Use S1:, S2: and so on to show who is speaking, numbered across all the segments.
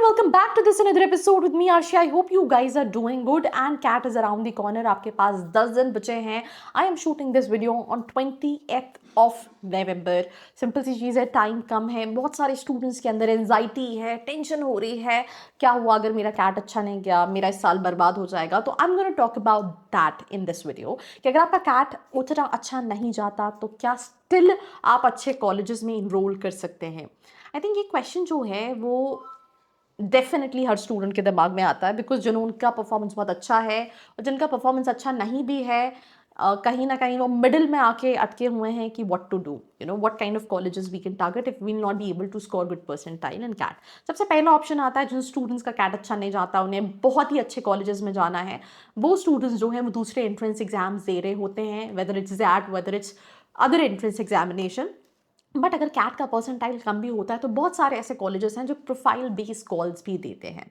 S1: welcome back to this another episode with me Arshi. I hope you guys are doing good and cat is around the corner. आपके पास 10 दिन बचे हैं. I am shooting this video on 20th of November. Simple सी चीज़ है, time कम है, बहुत सारे स्टूडेंट्स के अंदर एंजाइटी है, टेंशन हो रही है, क्या हुआ अगर मेरा कैट अच्छा नहीं गया, मेरा इस साल बर्बाद हो जाएगा. तो I am gonna talk about that in this video कि अगर आपका कैट उतना अच्छा नहीं जाता तो क्या स्टिल आप अच्छे कॉलेजेस में इनरोल कर सकते हैं. आई थिंक ये क्वेश्चन जो है वो डेफिनेटली हर स्टूडेंट के दिमाग में आता है बिकॉज जिनका परफॉर्मेंस बहुत अच्छा है और जिनका परफॉर्मेंस अच्छा नहीं भी है, कहीं ना कहीं वो मिडिल में आके अटके हुए हैं कि what to do, you know what kind of colleges we can target if we will not be able to score good percentile in CAT. सबसे पहला ऑप्शन आता है जिन स्टूडेंट्स का कैट अच्छा नहीं जाता, उन्हें बहुत ही अच्छे कॉलेजेस में जाना है. वो स्टूडेंट्स जो हैं वो दूसरे एंट्रेंस एग्जाम्स दे रहे होते हैं, whether it's that whether it's other entrance examination. But अगर कैट का परसेंटाइल कम भी होता है तो बहुत सारे ऐसे कॉलेजेस हैं जो प्रोफाइल बेस्ड कॉल्स भी देते हैं.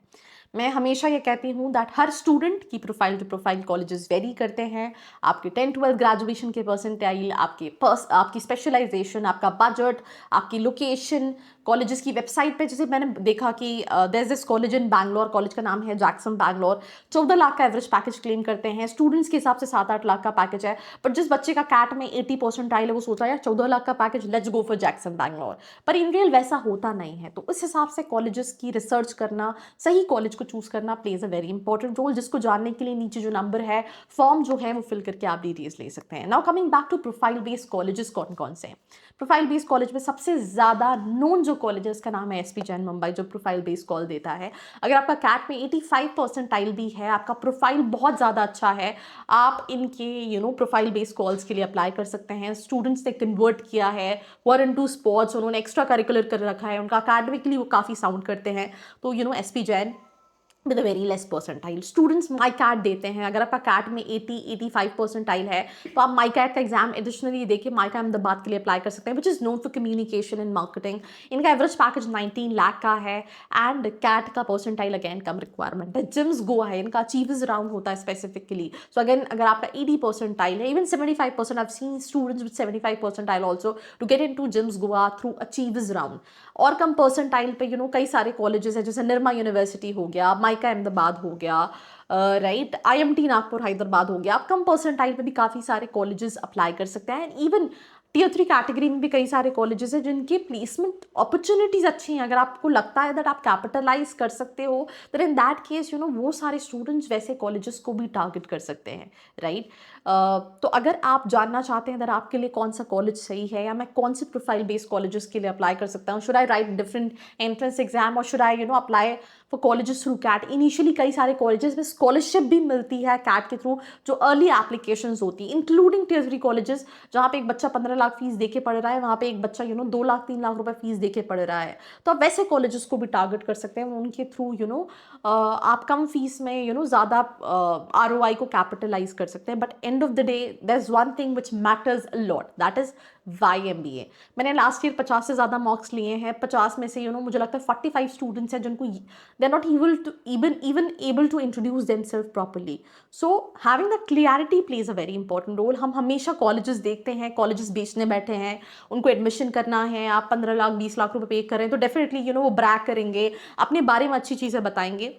S1: मैं हमेशा ये कहती हूँ दैट हर स्टूडेंट की profile to profile colleges vary करते हैं. आपके 10-12 ग्रेजुएशन के परसेंटाइल, आपकी स्पेशलाइजेशन, आपका बजट, आपकी लोकेशन, कॉलेजेस की वेबसाइट पे जैसे मैंने देखा कि there is this college in Bangalore, college का नाम है जैक्सन बैंगलोर, 14 लाख का एवरेज पैकेज क्लेम करते हैं. स्टूडेंट्स के हिसाब से 7-8 लाख का पैकेज है. बट जिस बच्चे का कैट में 80 परसेंटाइल है वो सोचा यार 14 लाख का package, let's go for Jackson Bangalore. पर इन रियल वैसा होता नहीं है. तो उस हिसाब से कॉलेजेस की रिसर्च करना, सही कॉलेज को चूज करना plays a very important role, जिसको जानने के लिए नीचे जो नंबर है, फॉर्म जो है वो फिल करके आप डिटेल्स ले सकते हैं. Now coming back to profile based colleges, कौन कौन से हैं. प्रोफाइल बेस्ड कॉलेज में सबसे ज्यादा नोन जो कॉलेज है उसका नाम है एसपी जैन मुंबई, जो प्रोफाइल बेस्ड कॉल देता है. अगर आपका कैट में 85 परसेंटाइल भी है, आपका प्रोफाइल बहुत ज्यादा अच्छा है, आप इनके प्रोफाइल बेस्ड कॉल्स के लिए अप्लाई कर सकते हैं. स्टूडेंट्स ने कन्वर्ट किया है वर इनटू स्पोर्ट्स, उन्होंने एक्स्ट्रा करिकुलर कर रखा है, उनका अकेडमिकली वो काफ़ी साउंड करते हैं. तो SP Jain with a very less percentile students my CAT देते हैं. अगर आपका कैट में 80-85 परसेंटाइल है तो आप माई कैट का एग्जाम एडिशनली देके माई कैट अहमदाबाद के लिए अप्लाई कर सकते हैं, which is known for communication and marketing. इनका एवरेज पैकेज 19 लाख का है एंड कैट का परसेंटाइल अगेन कम रिक्वायरमेंट है. जिम्स गोवा है, इनका अचीवर्स राउंड होता है स्पेसिफिकली. सो अगेन अगर आपका 80 परसेंटाइल है, even 75%, I have seen students with 75 percentile also to get into GIMS Goa through achievers round. और कम परसेंटाइल पे कई सारे कॉलेजेस हैं जैसे निर्मा यूनिवर्सिटी हो गया, माइका अहमदाबाद हो गया, राइट, IMT नागपुर हैदराबाद हो गया. आप कम परसेंटाइल पे भी काफ़ी सारे कॉलेजेस अप्लाई कर सकते हैं. एंड इवन Tier 3 कैटेगरी में भी कई सारे कॉलेजेस हैं जिनकी प्लेसमेंट अपॉर्चुनिटीज अच्छी हैं. अगर आपको लगता है दैट आप कैपिटलाइज कर सकते हो तो इन दैट केस वो सारे स्टूडेंट्स वैसे कॉलेजेस को भी टारगेट कर सकते हैं, राइट. तो अगर आप जानना चाहते हैं अगर आपके लिए कौन सा कॉलेज सही है या मैं कौन से प्रोफाइल बेस्ड कॉलेजेस के लिए अप्लाई कर सकता हूँ, should I write different entrance exam और should I apply for colleges through CAT. Initially कई सारे कॉलेजेस में स्कॉलरशिप भी मिलती है कैट के थ्रू, जो अर्ली एप्लीकेशंस होती है, इंक्लूडिंग Tier 3 कॉलेजेस जहाँ पे एक बच्चा 15 लाख फीस देके पढ़ रहा है, वहाँ पे एक बच्चा 2 लाख 3 लाख रुपए फीस देके पढ़ रहा है. तो आप वैसे कॉलेजेस को भी टारगेट कर सकते हैं. उनके थ्रू आप कम फीस में ज़्यादा ROI को कैपिटलाइज कर सकते हैं. But end of the day there is one thing which matters a lot, that is why MBA. मैंने लास्ट ईयर 50 से ज़्यादा मार्क्स लिए हैं. 50 में से मुझे लगता है 45 स्टूडेंट्स हैं जिनको they are not even able to introduce themselves properly. So having that clarity plays a very important role. हम हमेशा कॉलेजेस देखते हैं, कॉलेजेस बेचने बैठे हैं, उनको एडमिशन करना है, आप 15 लाख 20 लाख रुपए पे करें तो डेफिनेटली वो ब्रैक करेंगे, अपने बारे में अच्छी चीज़ें बताएंगे.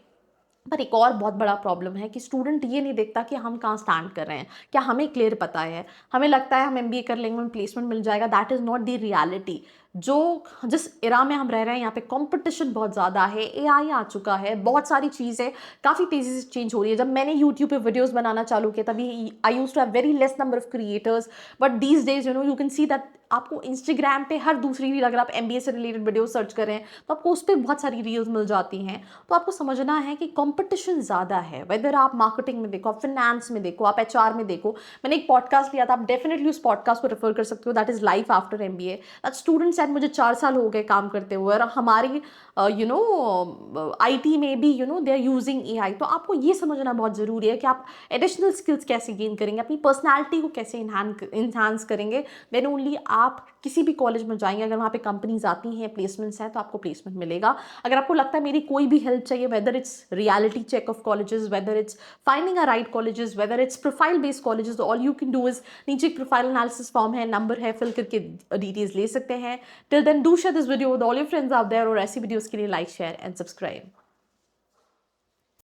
S1: पर एक और बहुत बड़ा प्रॉब्लम है कि स्टूडेंट ये नहीं देखता कि हम कहाँ स्टैंड कर रहे हैं, क्या हमें क्लियर पता है. हमें लगता है हम MBA कर लेंगे, हमें प्लेसमेंट मिल जाएगा. That is not the reality. जिस इरा में हम रह रहे हैं यहाँ पे कंपटीशन बहुत ज़्यादा है, AI आ चुका है, बहुत सारी चीज़ें काफ़ी तेज़ी से चेंज हो रही है. जब मैंने YouTube पे वीडियोस बनाना चालू किया तभी I used to have very less number of creators, but these days you can see that आपको इंस्टाग्राम पे हर दूसरी रील, अगर आप MBA से रिलेटेड वीडियो सर्च करें तो आपको उस पर बहुत सारी रील्स मिल जाती हैं. तो आपको समझना है कि कंपटीशन ज़्यादा है, वेदर आप मार्केटिंग में देखो, आप फिनेंस में देखो, आप HR में देखो. मैंने एक पॉडकास्ट लिया था, आप डेफिनेटली उस पॉडकास्ट को रेफर कर सकते हो, that is life after MBA. That students and मुझे 4 साल हो गए काम करते हुए और हमारी IT में भी दे आर यूजिंग AI. तो आपको ये समझना बहुत ज़रूरी है कि आप एडिशनल स्किल्स कैसे गेन करेंगे, अपनी पर्सनैलिटी को कैसे इन्हांस करेंगे. देन ओनली आप किसी भी कॉलेज में जाएंगे, अगर वहाँ पे कंपनीज आती हैं, प्लेसमेंट्स हैं, तो आपको प्लेसमेंट मिलेगा. अगर आपको लगता है मेरी कोई भी हेल्प चाहिए, whether it's reality check of colleges, whether it's finding a right colleges, whether it's profile based colleges, all you can do is नीचे एक प्रोफाइल एनालिसिस फॉर्म है, नंबर है, फिल करके डिटेल्स ले सकते हैं. Till then do share this video with all your friends out there, और ऐसी वीडियोस के लिए लाइक, शेयर एंड सब्सक्राइब.